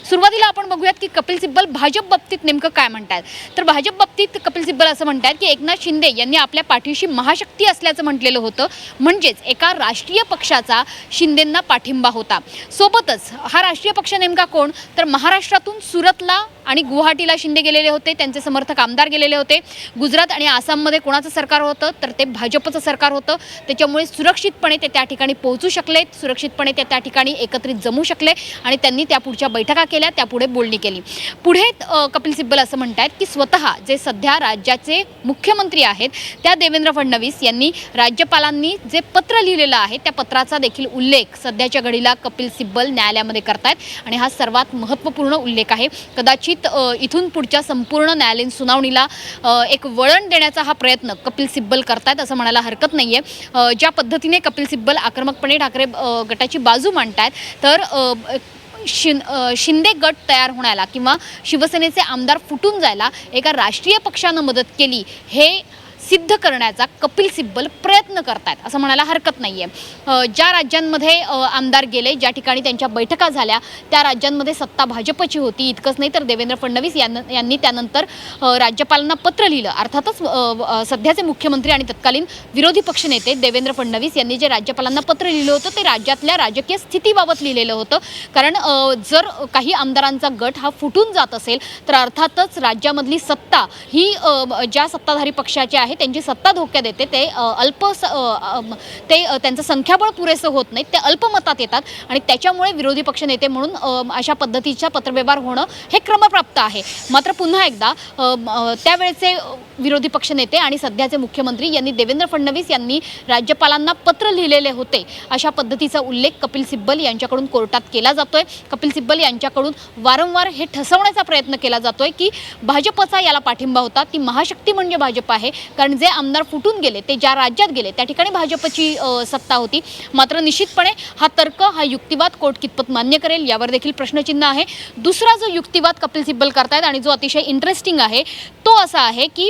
सुरुवातीला आपण बघूयात की कपिल सिब्बल भाजप बाबतीत नेमकं काय म्हणतात. तर भाजप बाबतीत कपिल सिब्बल असं म्हणतात की एकनाथ शिंदे यांनी आपल्या पाठीशी महाशक्ती असल्याचं म्हटलेलं होतं. म्हणजेच एका राष्ट्रीय पक्षाचा शिंदेंना पाठिंबा होता. सोबतच हा राष्ट्रीय पक्ष नेमका कोण, तर महाराष्ट्रातून सुरतला आणि गुवाहाटीला शिंदे गेलेले होते, त्यांचे समर्थक आमदार गेलेले होते. गुजरात आणि आसाममध्ये कोणाचं सरकार होतं, तर ते भाजपचं सरकार होतं. त्याच्यामुळे सुरक्षितपणे ते त्या ठिकाणी पोहोचू शकले, सुरक्षितपणे ते त्या ठिकाणी एकत्रित जमू शकले आणि त्यांनी त्या पुढच्या बैठका केल्या, त्यापुढे बोलणी केली. पुढे कपिल सिब्बल असं म्हणतात की स्वतः जे सध्या राज्याचे मुख्यमंत्री आहेत त्या देवेंद्र फडणवीस यांनी राज्यपालांनी जे पत्र लिहिलेलं आहे त्या पत्राचा देखील उल्लेख सध्याच्या घडीला कपिल सिब्बल न्यायालयामध्ये करतायत आणि हा सर्वात महत्त्वपूर्ण उल्लेख आहे. कदाचित इथून पुढच्या संपूर्ण न्यायालयीन सुनावणीला एक वळण देण्याचा हा प्रयत्न कपिल सिब्बल करतायत असं म्हणायला हरकत नाही आहे. ज्या पद्धतीने कपिल सिब्बल आक्रमकपणे ठाकरे गटाची बाजू मांडतायत, तर शिंदे गट तयार होण्याला किंवा शिवसेनेचे आमदार फुटून जायला एका राष्ट्रीय पक्षानं मदत केली हे सिद्ध करण्याचा कपिल सिब्बल प्रयत्न करतायत असं म्हणायला हरकत नाही आहे. ज्या राज्यांमध्ये आमदार गेले, ज्या ठिकाणी त्यांच्या बैठका झाल्या, त्या राज्यांमध्ये सत्ता भाजपची होती. इतकंच नाही तर देवेंद्र फडणवीस यांनी त्यानंतर राज्यपालांना पत्र लिहिलं. अर्थातच सध्याचे मुख्यमंत्री आणि तत्कालीन विरोधी पक्षनेते देवेंद्र फडणवीस यांनी जे राज्यपालांना पत्र लिहिलं होतं ते राज्यातल्या राजकीय स्थितीबाबत लिहिलेलं होतं. कारण जर काही आमदारांचा गट हा फुटून जात असेल तर अर्थातच राज्यामधली सत्ता ही ज्या सत्ताधारी पक्षाचे आहेत त्यांची सत्ता धोक्यात येते. ते त्यांचं संख्याबळ पुरेसं होत नाही, ते अल्पमतात येतात आणि त्याच्यामुळे विरोधी पक्षनेते म्हणून अशा पद्धतीचा पत्रव्यवहार होणं हे क्रमप्राप्त आहे. मात्र पुन्हा एकदा त्यावेळेचे विरोधी पक्षनेते आणि सध्याचे मुख्यमंत्री यांनी देवेंद्र फडणवीस यांनी राज्यपालांना पत्र लिहिलेले होते अशा पद्धतीचा उल्लेख कपिल सिब्बल यांच्याकडून कोर्टात केला जातोय. कपिल सिब्बल यांच्याकडून वारंवार हे ठसवण्याचा प्रयत्न केला जातोय की भाजपचा याला पाठिंबा होता, ती महाशक्ती म्हणजे भाजप आहे. कारण जे आमदार फुटून गेले ते ज्या राज्यात गेले त्या ठिकाणी भाजपची सत्ता होती. मात्र निश्चितपणे हा तर्क, हा युक्तिवाद कोर्ट कितपत मान्य करेल यावर देखील प्रश्नचिन्ह आहे. दुसरा जो युक्तिवाद कपिल सिब्बल करतायत आणि जो अतिशय इंटरेस्टिंग आहे तो असा आहे की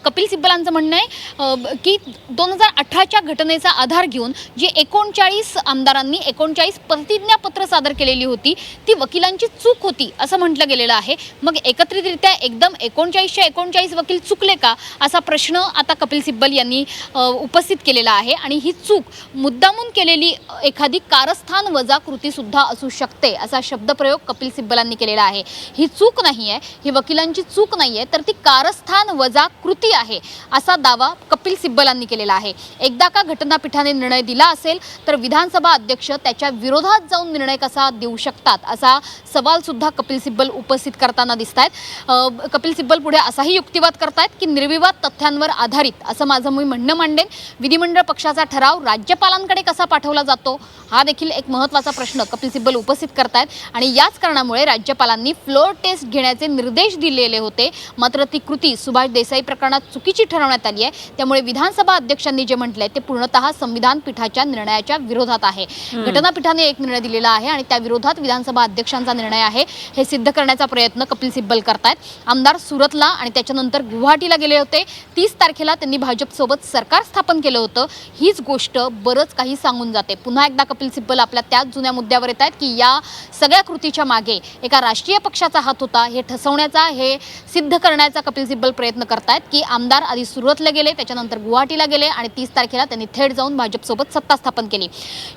कपिल सिब्बलांचं म्हणणं आहे की 2018च्या घटनेचा आधार घेऊन जे 39 आमदारांनी 39 प्रतिज्ञापत्र सादर केलेली होती ती वकिलांची चूक होती असं म्हटलं गेलेलं आहे. मग एकत्रितरित्या एकदम 39च्या 39 वकील चुकले का असा प्रश्न आता कपिल सिब्बल यांनी उपस्थित केलेला आहे. आणि ही चूक मुद्दामून केलेली एखादी कारस्थान वजा कृतीसुद्धा असू शकते असा शब्दप्रयोग कपिल सिब्बलांनी केलेला आहे. ही चूक नाही आहे, ही वकिलांची चूक नाही आहे, तर ती कारस्थान वजा कृती आहे असा दावा कपिल सिब्बलांनी केलेला आहे. एकदा का घटनापीठाने निर्णय दिला असेल तर विधानसभा अध्यक्ष त्याच्या विरोधात जाऊन निर्णय कसा देऊ शकतात असा सवाल सुद्धा कपिल सिब्बल उपस्थित करताना दिसत आहेत. कपिल सिब्बल पुढे असाही युक्तिवाद करतायत की निर्विवाद तथ्यांवर आधारित असं माझं मी म्हणणं मांडेन. विधिमंडळ पक्षाचा ठराव राज्यपालांकडे कसा पाठवला जातो हा देखील एक महत्त्वाचा प्रश्न कपिल सिब्बल उपस्थित करतायत. आणि याच कारणामुळे राज्यपालांनी फ्लोअर टेस्ट घेण्याचे निर्देश दिलेले होते. मात्र ती कृती सुभाष देसाई प्रकरणात चुकीची ठरवण्यात आली आहे. त्यामुळे विधानसभा अध्यक्षांनी जे म्हटलंय ते पूर्णतः संविधान पीठाच्या निर्णयाच्या विरोधात आहे. घटनापीठाने एक निर्णय दिलेला आहे आणि त्या विरोधात विधानसभा अध्यक्षांचा निर्णय आहे हे सिद्ध करण्याचा प्रयत्न कपिल सिब्बल करतायत. आमदार सुरतला आणि त्याच्यानंतर गुवाहाटीला गेले होते. 30 तारखेला त्यांनी भाजपसोबत सरकार स्थापन केलं होतं. हीच गोष्ट बरंच काही सांगून जाते. पुन्हा एकदा कपिल सिब्बल आपल्या त्याच जुन्या मुद्द्यावर येत आहेत की या सगळ्या कृतीच्या मागे एका राष्ट्रीय पक्षाचा हात होता हे ठसवण्याचा, हे सिद्ध करण्याचा कपिल सिब्बल प्रयत्न करतायत की आमदार आधी सुरतला गेले, त्याच्यानंतर गुवाहाटीला गेले आणि 30 तारखेला त्यांनी थेट जाऊन भाजपसोबत सत्ता स्थापन केली.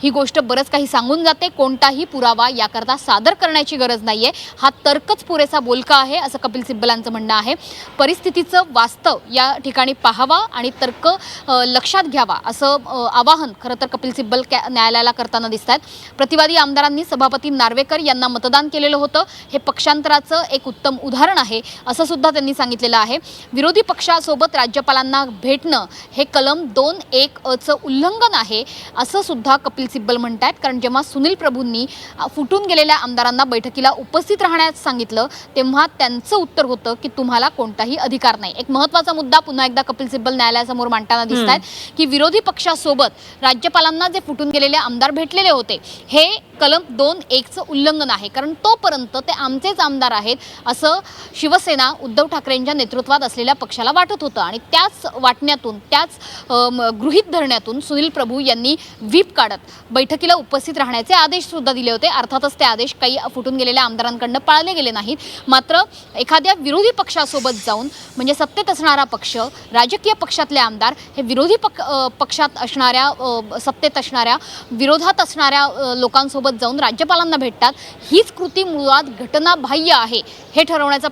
ही गोष्ट बरंच काही सांगून जाते. कोणताही पुरावा याकरता सादर करण्याची गरज नाहीये, हा तर्कच पुरेसा बोलका आहे असं कपिल सिब्बलांचं म्हणणं आहे. परिस्थितीचं वास्तव या ठिकाणी पाहावा आणि तर्क लक्षात घ्यावा असं आवाहन खरं तर कपिल सिब्बल न्यायालयाला करताना दिसत आहेत. प्रतिवादी आमदारांनी सभापती नार्वेकर यांना मतदान केलेलं होतं, हे पक्षांतराचं एक उत्तम उदाहरण आहे असं सुद्धा त्यांनी सांगितलेलं आहे. विरोधी पक्षासोबत राज्यपालांना भेटणं हे कलम 2(1)चं उल्लंघन आहे असं सुद्धा कपिल सिब्बल म्हणतात. कारण जेव्हा सुनील प्रभूंनी फुटून गेलेल्या आमदारांना बैठकीला उपस्थित राहण्यास सांगितलं तेव्हा त्यांचं उत्तर होतं की तुम्हाला कोणताही अधिकार नाही. एक महत्त्वाचा मुद्दा पुन्हा एकदा कपिल सिब्बल न्यायालयासमोर मांडताना दिसत आहेत की विरोधी पक्षासोबत राज्यपालांना जे फुटून गेलेले आमदार भेटलेले होते हे कलम 2(1)चं उल्लंघन आहे, कारण तोपर्यंत ते आमचेच आमदार आहेत असं शिवसेना उद्धव ठाकरेंच्या नेतृत्वात असलेल्या पक्षाला वाटत होतं. आणि त्याच वाटण्यातून, त्याच गृहीत धरण्यातून सुनील प्रभू यांनी व्हीप काढत बैठकीला उपस्थित राहण्याचे आदेश सुद्धा दिले होते. अर्थातच ते आदेश काही फुटून गेलेल्या आमदारांकडून पाळले गेले नाहीत. मात्र एखाद्या विरोधी पक्षासोबत जाऊन, म्हणजे सत्तेत असणारा पक्ष, राजकीय पक्षातले आमदार हे विरोधी पक्षात असणाऱ्या, सत्तेत असणाऱ्या, विरोधात असणाऱ्या लोकांसोबत जाऊन राज्यपालांना भेटतात. हीच कृती मुळात घटनाबाह्य आहे हे ठरवण्याचा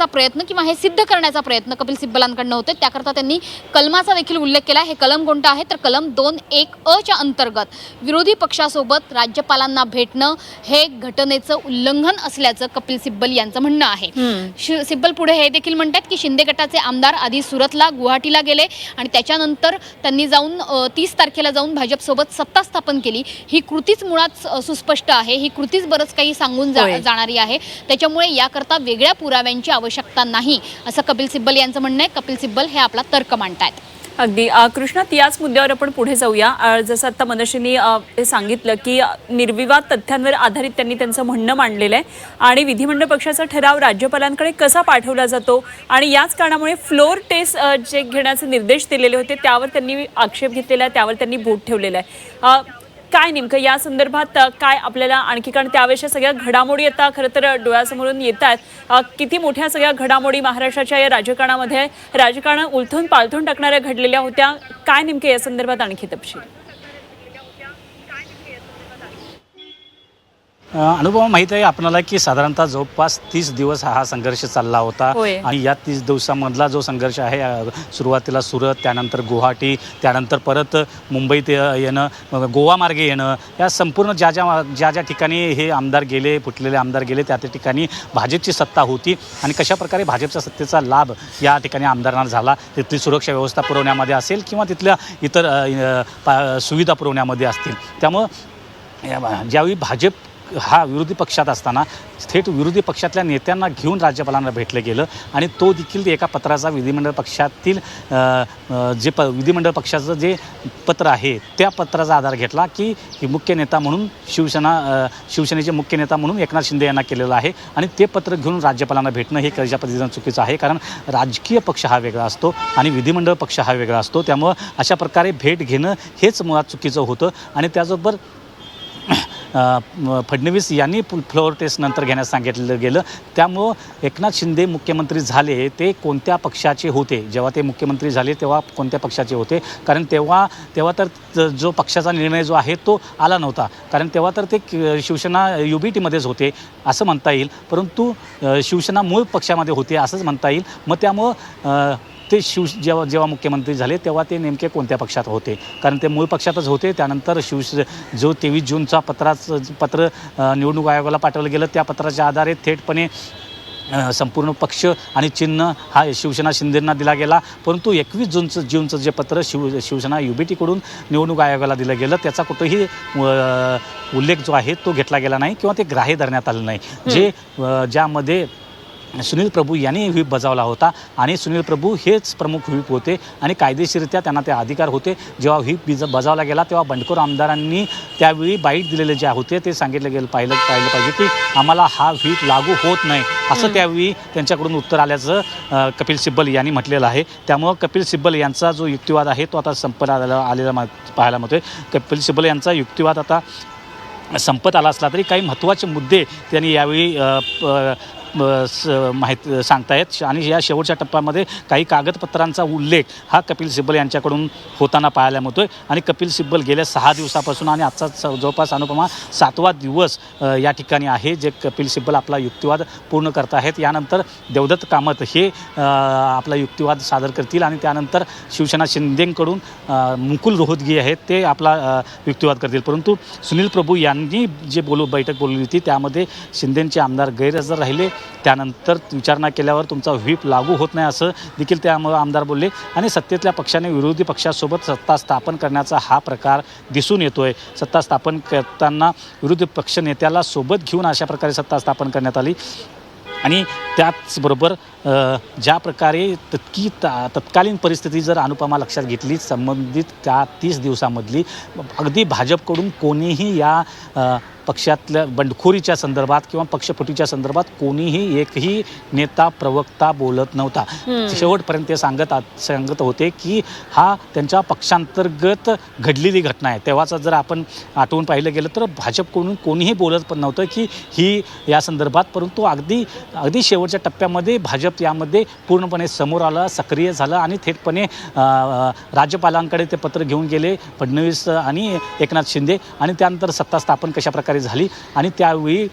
प्रयत्न किंवा हे सिद्ध करण्याचा प्रयत्न कपिल सिब्बलांकडनं होते. त्याकरता त्यांनी कलमाचा देखील उल्लेख केला. हे कलम कोणतं आहे तर कलम 2(1)(अ)च्या अंतर्गत विरोधी पक्षासोबत राज्यपालांना भेटणं हे घटनेचं उल्लंघन असल्याचं कपिल सिब्बल यांचं म्हणणं आहे. सिब्बल पुढे हे देखील म्हणतात की शिंदे गटाचे आमदार आधी सुरतला, गुवाहाटीला गेले आणि त्याच्यानंतर त्यांनी जाऊन 30 तारखेला जाऊन भाजपसोबत सत्ता स्थापन केली. ही कृतीच मुळात सुस्पष्ट आहे. ही कृतीच बरंच काही सांगून जाणारी आहे. त्याच्यामुळे याकरता वेगळ्या पुराव्यांची आवश्यकता नाही असं कपिल सिब्बल यांचं म्हणणं आहे. कपिल सिब्बल हे आपला तर्क मांडतायत. अगदी कृष्णा, याच मुद्द्यावर आपण पुढे जाऊया. जसं आता मनोजींनी सांगितलं की निर्विवाद तथ्यांवर आधारित त्यांनी त्यांचं म्हणणं मांडलेलं आहे आणि विधिमंडळ पक्षाचा ठराव राज्यपालांकडे कसा पाठवला जातो आणि याच कारणामुळे फ्लोअर टेस्ट जे घेण्याचे निर्देश दिलेले होते त्यावर त्यांनी आक्षेप घेतलेला आहे, त्यावर त्यांनी बोट ठेवलेलं आहे. काय नेमकं या संदर्भात काय आपल्याला आणखी, कारण त्यावेळेच्या सगळ्या घडामोडी आता खरं तर डोळ्यासमोरून येत आहेत. किती मोठ्या सगळ्या घडामोडी महाराष्ट्राच्या या राजकारणामध्ये, राजकारण उलथून पालथून टाकणाऱ्या घडलेल्या होत्या. काय नेमकं या संदर्भात आणखी तपशील? अनुभव माहीत आहे आपल्याला की साधारणतः जवळपास 30 दिवस हा संघर्ष चालला होता आणि या 30 दिवसामधला जो संघर्ष आहे, सुरुवातीला सुरत, त्यानंतर गुवाहाटी, त्यानंतर परत मुंबईत येणं, गोवा मार्गे येणं, या संपूर्ण ज्या ज्या ठिकाणी हे आमदार गेले, फुटलेले आमदार गेले, त्या ठिकाणी भाजपची सत्ता होती आणि कशाप्रकारे भाजपच्या सत्तेचा लाभ या ठिकाणी आमदारांना झाला. तिथली सुरक्षा व्यवस्था पुरवण्यामध्ये असेल किंवा तिथल्या इतर सुविधा पुरवण्यामध्ये असतील. त्यामुळं ज्यावेळी भाजप हा विरोधी पक्षात असताना थेट विरोधी पक्षातल्या नेत्यांना घेऊन राज्यपालांना भेटलं गेलं आणि तो देखील एका पत्राचा विधिमंडळ पक्षातील विधिमंडळ पक्षाचं जे पत्र आहे त्या पत्राचा आधार घेतला की मुख्य नेता म्हणून शिवसेनेचे मुख्य नेता म्हणून एकनाथ शिंदे यांना केलेलं आहे आणि ते पत्र घेऊन राज्यपालांना भेटणं हे कशा पद्धतीनं चुकीचं आहे. कारण राजकीय पक्ष हा वेगळा असतो आणि विधिमंडळ पक्ष हा वेगळा असतो. त्यामुळं अशा प्रकारे भेट घेणं हेच मुळात चुकीचं होतं आणि त्याचबरोबर फडणवीस यांनी फ्लोअर टेस्ट नंतर घेण्यास सांगितलं गेलं. त्यामुळं एकनाथ शिंदे मुख्यमंत्री झाले ते कोणत्या पक्षाचे होते, जेव्हा ते मुख्यमंत्री झाले तेव्हा कोणत्या पक्षाचे होते, कारण तेव्हा तर जो पक्षाचा निर्णय जो आहे तो आला नव्हता, कारण तेव्हा तर ते शिवसेना UBTमध्येच होते असं म्हणता येईल, परंतु शिवसेना मूळ पक्षामध्ये होते असंच म्हणता येईल. मग त्यामुळं ते जेव्हा मुख्यमंत्री झाले तेव्हा ते नेमके कोणत्या पक्षात होते, कारण ते मूळ पक्षातच होते. त्यानंतर जो 23 जूनचा पत्र निवडणूक आयोगाला पाठवलं गेलं त्या पत्राच्या आधारे थेटपणे संपूर्ण पक्ष आणि चिन्ह हा शिवसेना शिंदेंना दिला गेला. परंतु 21 जूनचं जे पत्र शिवसेना UBTकडून निवडणूक आयोगाला दिलं गेलं त्याचा कुठंही उल्लेख जो आहे तो घेतला गेला नाही किंवा ते ग्राह्य धरण्यात आलं नाही, ज्यामध्ये सुनील प्रभू यांनी व्हीप बजावला होता आणि सुनील प्रभू हेच प्रमुख व्हीप होते आणि कायदेशीररित्या त्यांना ते अधिकार होते. जेव्हा व्हीप बजावला गेला तेव्हा बंडखोर आमदारांनी त्यावेळी बाईट दिलेले जे होते ते सांगितलं पाहिलं पाहिजे की आम्हाला हा व्हीप लागू होत नाही असं त्यावेळी त्यांच्याकडून उत्तर आल्याचं कपिल सिब्बल यांनी म्हटलेलं आहे. त्यामुळं कपिल सिब्बल यांचा जो युक्तिवाद आहे तो आता संपत आलेला पाहायला मिळतोय. कपिल सिब्बल यांचा युक्तिवाद आता संपत आला असला तरी काही महत्त्वाचे मुद्दे त्यांनी यावेळी सांगतायत आणि या शेवटच्या टप्प्यामध्ये काही कागदपत्रांचा उल्लेख हा कपिल सिब्बल यांच्याकडून होताना पाहायला मिळतोय आणि कपिल सिब्बल गेल्या 6 दिवसापासून आणि आजचा जवळपास अनुपमा 7वा दिवस या ठिकाणी आहे जे कपिल सिब्बल आपला युक्तिवाद पूर्ण करत आहेत. यानंतर देवदत्त कामत हे आपला युक्तिवाद सादर करतील आणि त्यानंतर शिवसेना शिंदेकडून मुकुल रोहतगी आहेत ते आपला युक्तिवाद करतील. परंतु सुनील प्रभू यांनी जे बैठक बोलवली होती त्यामध्ये शिंदेचे आमदार गैरहजर राहिले. त्यानंतर विचारणा केल्यावर तुमचा व्हीप लागू होत नाही असं देखील त्यामुळे आमदार बोलले आणि सत्तेतल्या पक्षाने विरोधी पक्षासोबत सत्ता स्थापन करण्याचा हा प्रकार दिसून येतोय. सत्ता स्थापन करताना विरोधी पक्ष नेत्याला सोबत घेऊन अशा प्रकारे सत्ता स्थापन करण्यात आली आणि त्याचबरोबर ज्या प्रकारे तत्कालीन परिस्थिती जर अनुपमा लक्षात घेतली संबंधित त्या 30 दिवसामधली, अगदी भाजपकडून कोणीही या पक्षातल्या बंडखोरीच्या संदर्भात किंवा पक्षफुटीच्या संदर्भात कोणीही एकही नेता प्रवक्ता बोलत नव्हता. शेवटपर्यंत ते सांगत होते की हा त्यांच्या पक्षांतर्गत घडलेली घटना आहे. तेव्हाचा जर आपण आठवून पाहिलं गेलं तर भाजपकडून कोणीही बोलत पण नव्हतं की ही या संदर्भात, परंतु अगदी शेवटच्या टप्प्यामध्ये भाजप यामध्ये पूर्णपणे समोर आलं, सक्रिय झालं आणि थेटपणे राज्यपालांकडे ते पत्र घेऊन गेले फडणवीस आणि एकनाथ शिंदे, आणि त्यानंतर सत्ता स्थापन कशा प्रकारे झाली आणि त्यावेळी